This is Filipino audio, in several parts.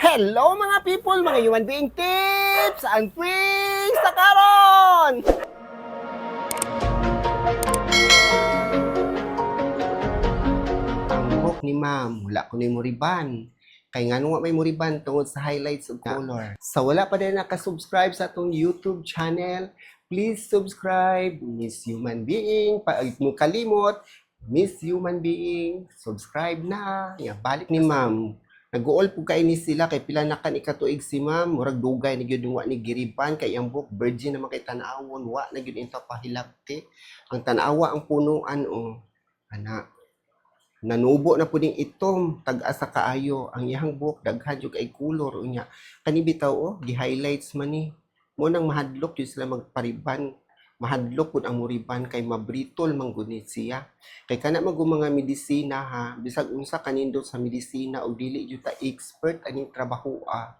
Hello mga people, mga human being tips and tricks sa karon! Ang buhok ni ma'am, wala ko ni muriban. Kay nga nung may muriban tungod sa highlights of color. Sa wala pa din nakasubscribe sa atong YouTube channel, please subscribe, Miss Human Being. Pag mo kalimot, Miss Human Being, subscribe na. Ya, balik ni ma'am. Nag-uol po kay ni sila kay pila na kan ikatuig si ma'am, murag dugay na gyud wa ni giriban kay ang buhok virgin naman kay tan-awon, wa na gyud into pahilabti. Ang tan-awa ang punuan ana nanubo na puding itom tag-asa kaayo ang iyang buhok daghan jud kay kulor unya kani bitaw gi-highlights man ni mo nang mahadlok jud sila magpariban, mahadlok pud ang muriban kay mabritol man gud ni siya kay kana mag mga medisina ha bisag unsa kanindot sa medisina og dili jud ta expert aning trabahoa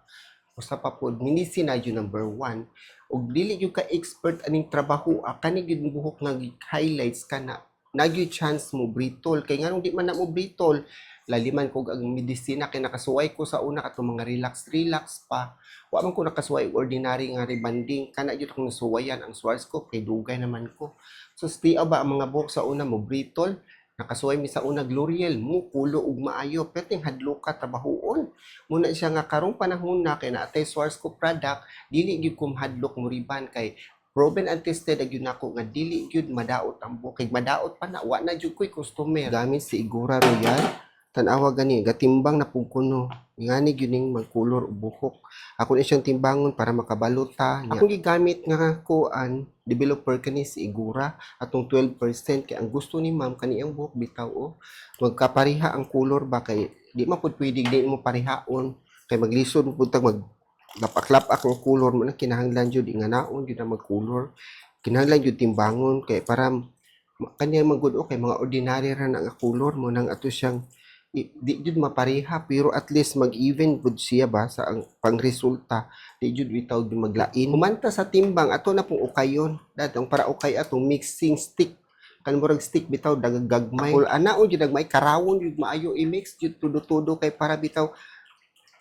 usa pa pod medisina jud number 1 og dili jud ka expert aning trabahoa kani gyud buhok nga highlights kana nagyo chance mo britol kay nganong di man na mo britol laliman kog ang medisina kay nakasuway ko sa una katong mga relax pa wa man ko nakasuway ordinary nga rebanding kana gyud akong nasuwayan ang Schwarzkopf kay dugay naman ko so still ba ang mga buhok sa una mo britol nakasuway mi sa una L'Oreal mo kulo ug maayo perting hadlok ka trabahoon muna siya nga karong panahon na kay naatay Schwarzkopf product dili gyud ko mahadlok mo riban kay proven and tested gyud nako nga dili gyud madaot ang buhok kay madaot pa na wa na gyud koy customer gamit si Igura Royal tan-awa gani gatimbang na pug kuno ngani gyud ning magkulor og buhok ako ni siyang timbangon para makabalota niya akong gigamit nga kuan developer kani si Igura atong 12% kay ang gusto ni ma'am kani ang buhok bitaw magkapariha ang kulor ba kay di man pud pwede di mo parihaon kay maglisod pud tag mag lapak-lapak ang kulor mo na kinahanglan jud nga naon jud na magkulor kinahanglan jud timbangon kay para kanya magud okay mga ordinary ra na nga kulor mo nang ato siyang di jud mapareha pero at least mag-even pud siya ba sa ang pangresulta di jud bitaw di maglain humanta sa timbang ato na pong ukayon datong para ukay atong mixing stick kan murag stick bitaw dagagmay anaon jud dagmay karawon jud maayo i-mix jud tudo-tudo kay para bitaw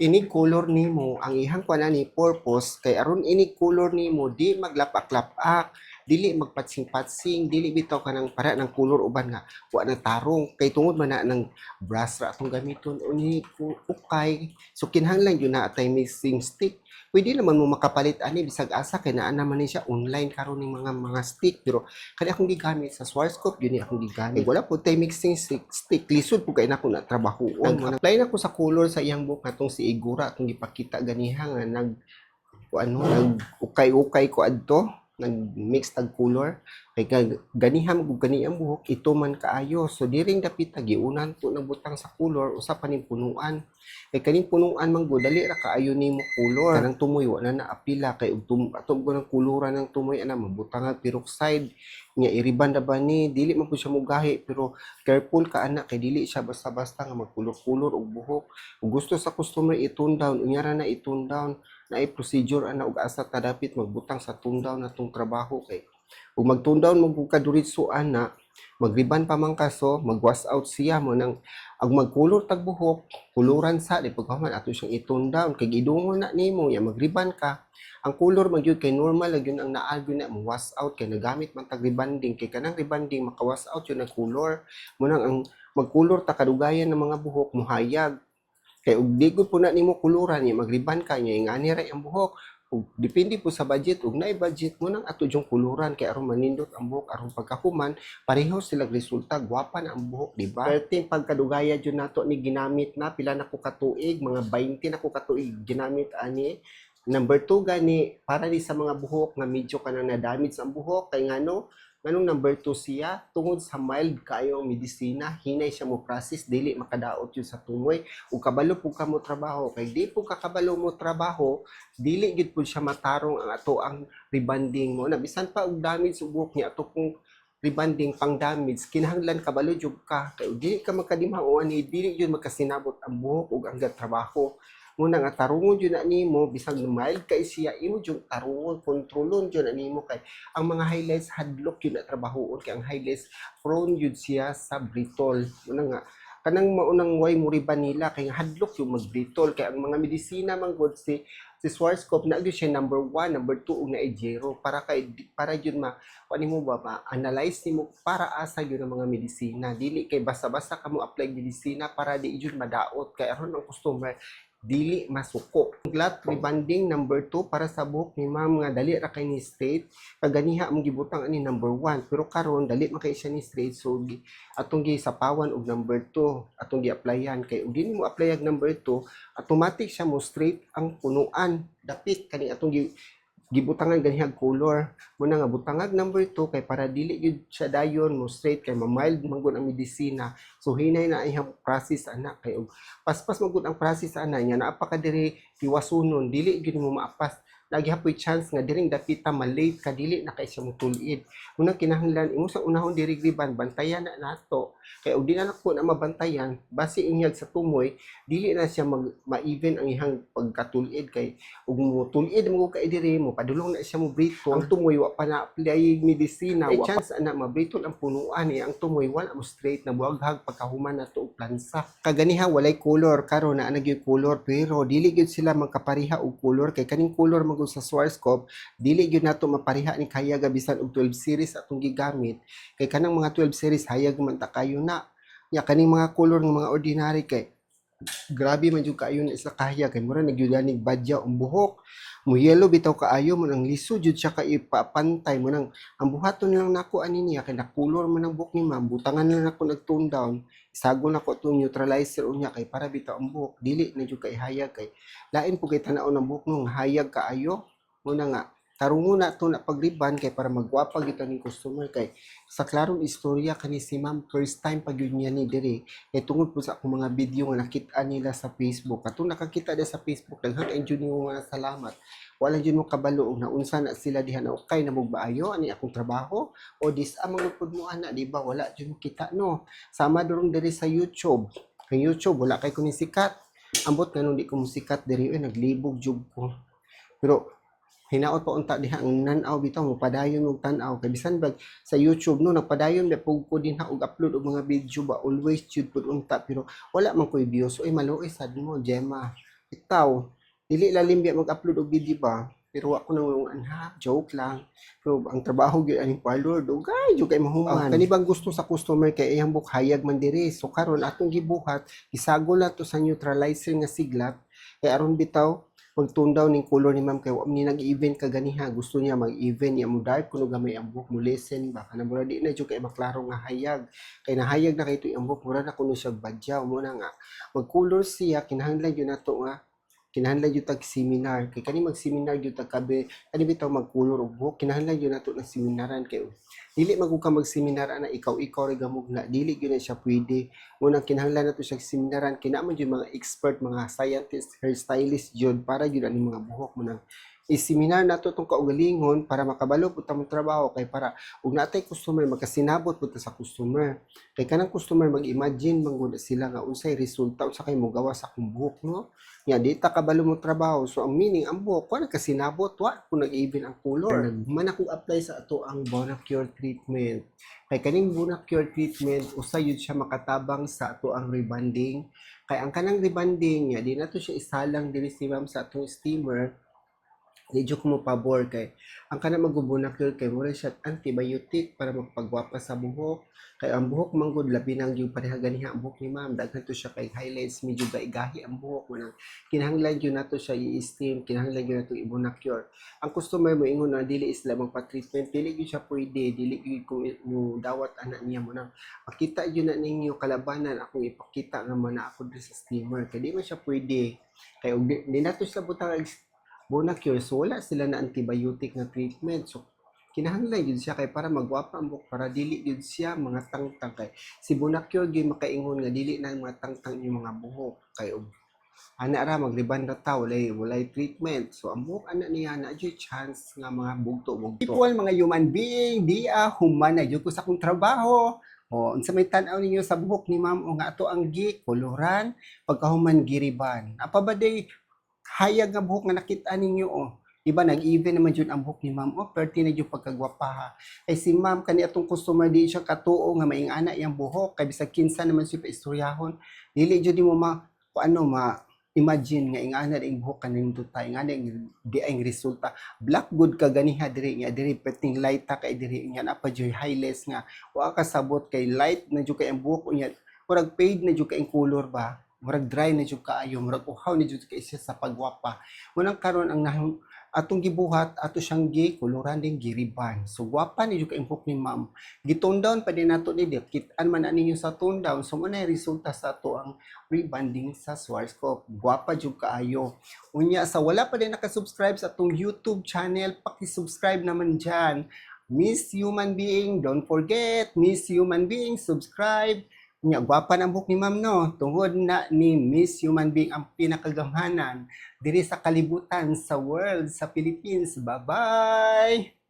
inig color nimo ang ihang kuan ni purpose kay aron inig color nimo di maglapak-lapak dili magpatsing-patsing dili bitaw kanang para ng color uban nga wa na tarong kay tungod man na ng brush ra atong gamiton uni ukay so kinahanglan yun na atay mixing stick pwede naman mo makapalit ani bisag asa kay naa naman ni siya online karon ning mga stick pero kani akong gigamit sa Schwarzkopf yun akong gigamit wala po tay mixing stick lisod po kay nako na trabahoon apply na ko sa color sa iyang buhok atong si Igura atong gipakita ganiha nga nag ukay-ukay ko adto nag-mix tag color kay ganiha mo gani ang buhok ito man kaayo so diring dapit giunan to nang butang sa color usa pa ning punuan kay kaning punuan man go dali ra kaayo nimo color kanang tumoy wa na naapila kay ato go ng kuluran ng tumoy ana mabutang ang peroxide nya iriban na ba ni dili man pud siya mugahi pero careful ka ana kay dili siya basta-basta nga magkulor-kulor og buhok ug gusto sa customer i-tone down unya ra na i-tone down na procedure ana ug asa ta dapit magbutang sa tone down natong trabaho kay ug mag-tone down mo kaduritso ana magriban pa man kaso mag-wash out siya mo nang ang magkulor tag buhok kuluran sa di pagkaman ato siyang i-tone down kay gidungol na nimo ya magriban ka ang color magyud kay normal gyud ang naa gyud na mo wash out kay nagamit man tag rebanding kay kanang rebanding maka-wash out yun ang color mo nang ang magkulor ta kadugayan ng mga buhok muhayag kay ug di gud po na nimo kuluran ya magriban ka nya ingani ra ang buhok ug depende po sa budget ug naay budget mo nang ato jong kuluran kay aron manindot ang buhok aron pagkahuman pareho sila resulta gwapa na ang buhok di ba 13 pagkadugaya jud nato ni ginamit na pila na ko katuig mga 20 na ko katuig ginamit ani number 2 gani para di sa mga buhok nga medyo kanang na-damage ang buhok kay ngano nganong number 2 siya tungod sa mild kayo medisina hinay siya mo process dili makadaot yun sa tumoy ug kabalo pug ka mo trabaho kay di pug kakabalo mo trabaho dili gid pud siya matarong ang ato ang rebanding mo na bisan pa og damage sa buhok niya ato kung rebanding pang damage kinahanglan kabalo jud ka kay dili ka makadimao ani dili jud makasinabot ang buhok ug ang trabaho muna nga tarungon jud na nimo bisag mild kay siya imo jud tarungon kontrolon jud na nimo kay ang mga highlights hadlok yun na trabahoon kay ang highlights prone jud siya sa brittle muna nga kanang maunang way mo riban nila kay hadlok yung magbritol kay ang mga medisina man gud si Schwarzkopf na gyud siya number 1, number 2 ug naay 0 para jud kuan mo ba ma-analyze nimo para asa yun ang mga medisina dili kay basta-basta ka mo apply medisina para di jud madaot kay aron ang customer dili masuko. Clot rebonding number 2 para sa buhok ni ma'am nga dali ra kay ni straight kaganiha mong gibutang ani number 1 pero karon dali man kay siya ni straight so atong gisapawan og number 2 atong gi-applyan kay ug dinhi mo apply ang number 2 automatic siya mo straight ang punuan dapit kani atong gibutangan ganihang color mo na nga butangag number 2 kay para dili gyud siya dayon mo straight kay ma-mild manggod ang medisina so hinay na iyang process ana kay og paspas manggod ang process ana nya naa pa ka diri tiwasunon dili gyud mo maapas lagi hapoy chance nga diring dapita malate ka dili na kay siya motulid unang kinahanglan imo sa unahon diri griban bantayan na nato kay og di na nako na mabantayan base inyag sa tumoy dili na siya ma-even ang ihang pagkatulid kay ug motulid mo kay diri mo padulong na siya mo britol ang tumoy wa pa na apply medisina wa chance ana mabritol ang punuan ang tumoy wala mo straight na buhaghag pagkahuman nato og plansa kaganiha walay color karon na nagyoy color pero dili gyud sila magkapariha og color kay kaning color sa Schwarzkopf dili gyud nato mapariha ni hayag bisan og 12 series atong gigamit kay kanang mga 12 series hayag man ta kayo na nya kaning mga color ng mga ordinary kay grabe man jud kaayo na sa kahayag kay mura nagyudanig badyaw ang buhok mo yellow bitaw kaayo mo nang liso jud siya kay ipapantay mo nang ang buhaton lang nako ani niya kay nakulor man ang buhok ni ma'am butangan na nako nag-tone down isagol nako tong neutralizer unya kay para bitaw ang buhok dili na jud kay hayag kay lain po kay tanaw ng buhok nung hayag kaayo mo na nga tarungo na to na pagliban kay para magwapa gito ning customer kay sa klarong istorya kani si ma'am first time pag yun niya ni diri kay tungod po sa akong mga video nga nakita nila sa Facebook katong nakakita din sa Facebook daghang enjoy niyo nga salamat wala jud mo kabalo og naunsa na sila diha na okay na mo baayo ani akong trabaho o dis amang pud mo ana di ba wala jud mo kita no sama durong diri sa YouTube kay YouTube wala kay kuning sikat ambot kanang di ko musikat diri naglibog jud ko pero hinaot pa unta diha ang nanaw bitaw mo padayon og tan-aw kay bisan bag sa YouTube no nagpadayon na pug ko din ha og upload og mga video ba always jud pud unta pero wala man koy views so maluoy sad mo Gemma itaw dili lalim biya mag-upload og video ba pero ako nang anha joke lang pero ang trabaho gyud aning parlor dugay jud kay mahuman kani bang gusto sa customer kay iyang buk hayag man diri so karon atong gibuhat isagol na to sa neutralizer nga siglap kay aron bitaw mag-tone down ning color ni ma'am kay wa ni nag-event kaganiha gusto niya mag-event ya mo dark kuno gamay ang buhok mo listen baka na mura di na jud kay maklaro nga hayag kay nahayag na kay to ang buhok mura na kuno siya badyaw mo na nga mag-color siya kinahanglan yun nato nga kinahanglan jud tag seminar kay kani mag-seminar jud tag kabe kani bitaw mag-color og buhok kinahanglan jud nato na seminaran kay dili magud ka mag-seminar ana ikaw ri gamug na dili gyud na siya pwede unang kinahanglan nato siya seminaran kinaman jud mga expert mga scientist hairstylist jud para jud ani mga buhok mo nang i-seminar nato tong kaugalingon para makabalo pud ta mo trabaho kay para ug natay customer magkasinabot pud ta sa customer kay kanang customer mag-imagine manggod sila nga unsay resulta unsa kay mo gawa sa akong buhok no nya di ta kabalo mo trabaho so ang meaning ang buhok wa nagkasinabot wa kung nag-even ang color man ako apply sa ato ang Bonacure treatment kay kaning Bonacure treatment usay yun siya makatabang sa ato ang rebonding kay ang kanang rebonding nya di nato siya isalang diri si ma'am sa atong steamer medyo ko mo pabor kay ang kana mag-Bonacure kay mura siya antibiotic para magpagwapa sa buhok kay ang buhok manggod labi nang yung pareha ganiha ang buhok ni ma'am daghan to siya kay highlights medyo gaigahi ang buhok mo nang kinahanglan yun nato siya i-steam kinahanglan yun nato i-Bonacure ang customer mo ingon na dili isla magpa-treatment dili gyud siya pwede dili gyud ko mo dawat ana niya mo nang makita yun na ninyo kalabanan akong ipakita nga man ako diri sa steamer kay di man siya pwede kay di nato siya butang Bonacure, so wala sila na antibiotic na treatment. So, kinahanglan yun siya kay para magwapa ang buhok, para dili yun siya mga tangtang kay. Si Bonacure yun makaingon nga dili na mga tangtang yung mga buhok. Kay ana ra magliban ra ta walay treatment. So, ang buhok ana niya na dyan chance nga mga bugto-bugto. People, mga human being, di human na yun ko sa akong trabaho. O, unsa may tan-aw ninyo sa buhok ni ma'am o nga ato ang koloran, pagkahuman giriban. Apa ba day hayag nga buhok nga nakita ninyo Iba nag-even naman jud ang buhok ni ma'am. Oh, perti na jud pagkagwapa ha. Ay si ma'am kani atong customer di siya katuo nga maing ana iyang buhok kay bisag kinsa naman siya paistoryahon. Dili jud mo imagine nga ingana ing buhok kaning tutay ingana di ay resulta. Black good ka ganiha diri nga diri perting light ta kay diri nya na pa jud highlights nga wa ka sabot kay light na jud kay ang buhok unya. Murag fade na jud kay ang color ba. Murag dry na jud kaayo, murag uhaw na jud kay siya sa pagwapa. Munang karon ang atong gibuhat ato siyang koloran din giriban. So gwapa ni jud kay impok ni ma'am. Gitone down pa din nato ni kit-an man ninyo sa tone down. So muna resulta sa ato ang rebanding sa Schwarzkopf. Gwapa jud kaayo. Unya sa wala pa din naka-subscribe sa atong YouTube channel, paki-subscribe naman diyan. Miss Human Being, don't forget, Miss Human Being, subscribe. Nya gwapa ng buhok ni ma'am no. Tungod na ni Miss Human Being ang pinakagamhanan diri sa kalibutan sa world sa Philippines. Bye-bye.